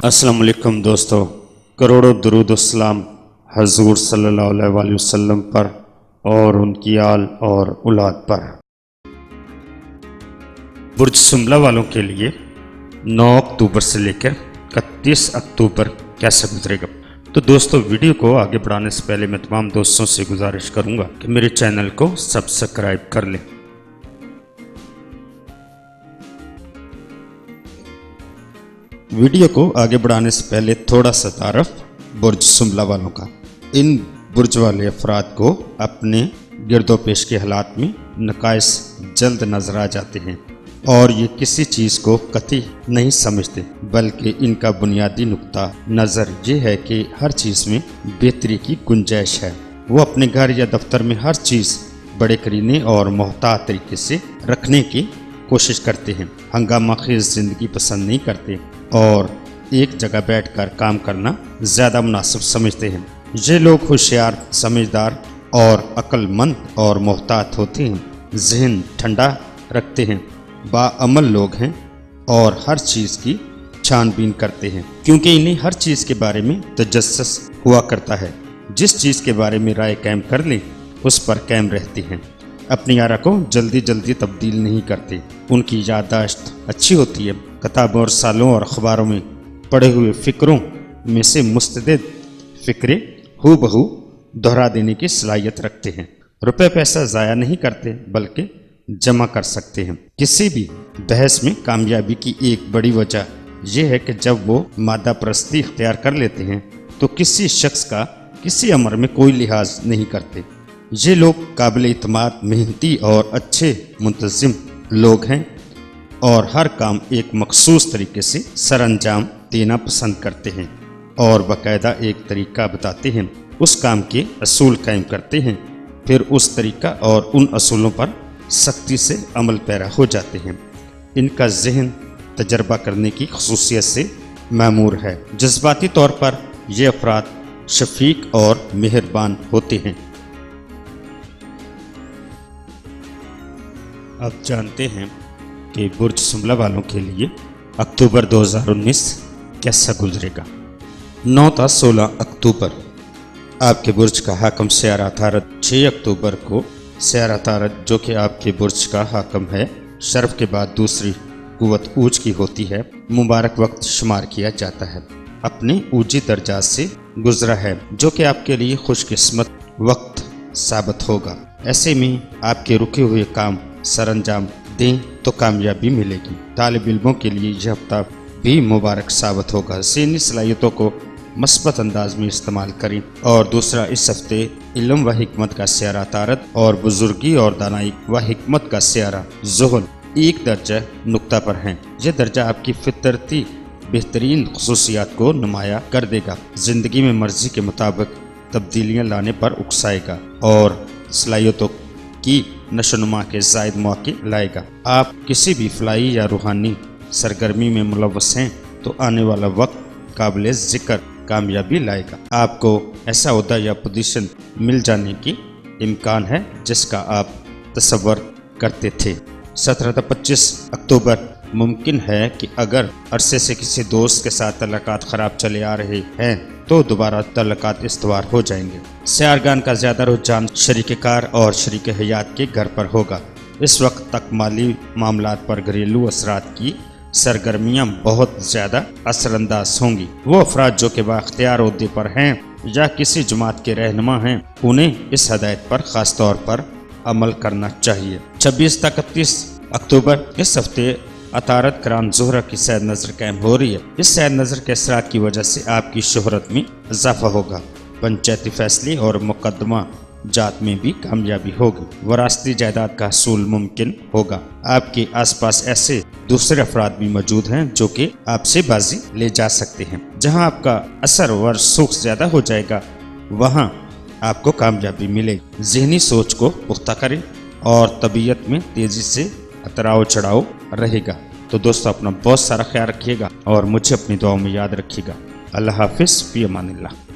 السلام علیکم دوستو، کروڑوں درود و سلام حضور صلی اللہ علیہ وسلم پر اور ان کی آل اور اولاد پر۔ برج سنبلہ والوں کے لیے 9 اکتوبر سے لے کر 31 اکتوبر کیسے گزرے گا؟ تو دوستو، ویڈیو کو آگے بڑھانے سے پہلے میں تمام دوستوں سے گزارش کروں گا کہ میرے چینل کو سبسکرائب کر لیں۔ ویڈیو کو آگے بڑھانے سے پہلے تھوڑا سا تعارف برج سنبلہ والوں کا۔ ان برج والے افراد کو اپنے گرد و پیش کے حالات میں نقائص جلد نظر آ جاتے ہیں اور یہ کسی چیز کو قطعی نہیں سمجھتے، بلکہ ان کا بنیادی نقطہ نظر یہ ہے کہ ہر چیز میں بہتری کی گنجائش ہے۔ وہ اپنے گھر یا دفتر میں ہر چیز بڑے کرینے اور محتاط طریقے سے رکھنے کی کوشش کرتے ہیں، ہنگامہ خیز زندگی پسند نہیں کرتے اور ایک جگہ بیٹھ کر کام کرنا زیادہ مناسب سمجھتے ہیں۔ یہ لوگ ہوشیار، سمجھدار اور عقل مند اور محتاط ہوتے ہیں، ذہن ٹھنڈا رکھتے ہیں، باعمل لوگ ہیں اور ہر چیز کی چھان بین کرتے ہیں، کیونکہ انہیں ہر چیز کے بارے میں تجسس ہوا کرتا ہے۔ جس چیز کے بارے میں رائے قائم کر لیں اس پر قائم رہتے ہیں، اپنی آرا کو جلدی تبدیل نہیں کرتے۔ ان کی یادداشت اچھی ہوتی ہے، کتابوں اور سالوں اور اخباروں میں پڑے ہوئے فکروں میں سے مستعد فکرے ہو بہو دہرا دینے کی صلاحیت رکھتے ہیں۔ روپے پیسہ ضائع نہیں کرتے بلکہ جمع کر سکتے ہیں۔ کسی بھی بحث میں کامیابی کی ایک بڑی وجہ یہ ہے کہ جب وہ مادہ پرستی اختیار کر لیتے ہیں تو کسی شخص کا کسی امر میں کوئی لحاظ نہیں کرتے۔ یہ لوگ قابل اعتماد، محنتی اور اچھے منتظم لوگ ہیں اور ہر کام ایک مخصوص طریقے سے سر انجام دینا پسند کرتے ہیں اور باقاعدہ ایک طریقہ بتاتے ہیں، اس کام کے اصول قائم کرتے ہیں، پھر اس طریقہ اور ان اصولوں پر سختی سے عمل پیرا ہو جاتے ہیں۔ ان کا ذہن تجربہ کرنے کی خصوصیت سے معمور ہے۔ جذباتی طور پر یہ افراد شفیق اور مہربان ہوتے ہیں۔ اب جانتے ہیں کہ برج سنبلہ والوں کے لیے اکتوبر 2019 کیسا گزرے گا۔ 9 تا 16 اکتوبر آپ کے برج کا حاکم سیارہ عطارد، 6 اکتوبر کو سیارہ عطارد جو کہ آپ کے برج کا حاکم ہے، شرف کے بعد دوسری قوت اوج کی ہوتی ہے، مبارک وقت شمار کیا جاتا ہے، اپنے اوجی درجات سے گزرا ہے جو کہ آپ کے لیے خوش قسمت وقت ثابت ہوگا۔ ایسے میں آپ کے رکے ہوئے کام سر انجام دیں تو کامیابی ملے گی۔ طالب علموں کے لیے یہ ہفتہ بھی مبارک ثابت ہوگا۔ ذہنی صلاحیتوں کو مثبت انداز میں استعمال کریں۔ اور دوسرا، اس ہفتے علم و حکمت کا سیارہ عطارد اور بزرگی اور دانائی و حکمت کا سیارہ زحل ایک درجہ نقطہ پر ہیں۔ یہ درجہ آپ کی فطرتی بہترین خصوصیات کو نمایاں کر دے گا، زندگی میں مرضی کے مطابق تبدیلیاں لانے پر اکسائے گا اور صلاحیتوں کی نشوونما کے زائد مواقع لائے گا۔ آپ کسی بھی فلاحی یا روحانی سرگرمی میں ملوث ہیں تو آنے والا وقت قابل ذکر کامیابی لائے گا۔ آپ کو ایسا عہدہ یا پوزیشن مل جانے کی امکان ہے جس کا آپ تصور کرتے تھے۔ 17 تا 25 اکتوبر ممکن ہے کہ اگر عرصے سے کسی دوست کے ساتھ تعلقات خراب چلے آ رہے ہیں تو دوبارہ تعلقات استوار ہو جائیں گے۔ سیارگان کا زیادہ رجحان شریک کار اور شریک حیات کے گھر پر ہوگا۔ اس وقت تک مالی معاملات پر گھریلو اثرات کی سرگرمیاں بہت زیادہ اثر انداز ہوں گی۔ وہ افراد جو کہ بااختیار عہدے پر ہیں یا کسی جماعت کے رہنما ہیں، انہیں اس ہدایت پر خاص طور پر عمل کرنا چاہیے۔ 26 تا 31 اکتوبر اس ہفتے عطارد کران زہرہ کی سیر نظر قائم ہو رہی ہے۔ اس سیر نظر کے اثرات کی وجہ سے آپ کی شہرت میں اضافہ ہوگا، پنچایتی فیصلے اور مقدمہ جات میں بھی کامیابی ہوگی، وراثتی جائیداد کا حصول ممکن ہوگا۔ آپ کے آس پاس ایسے دوسرے افراد بھی موجود ہیں جو کہ آپ سے بازی لے جا سکتے ہیں۔ جہاں آپ کا اثر و رسوخ زیادہ ہو جائے گا وہاں آپ کو کامیابی ملے گی۔ ذہنی سوچ کو پختہ کریں اور طبیعت میں تیزی سے اتراؤ چڑھاؤ رہے گا۔ تو دوستو، اپنا بہت سارا خیال رکھیے گا اور مجھے اپنی دعاؤں میں یاد رکھیے گا۔ اللہ حافظ، فی امان اللہ۔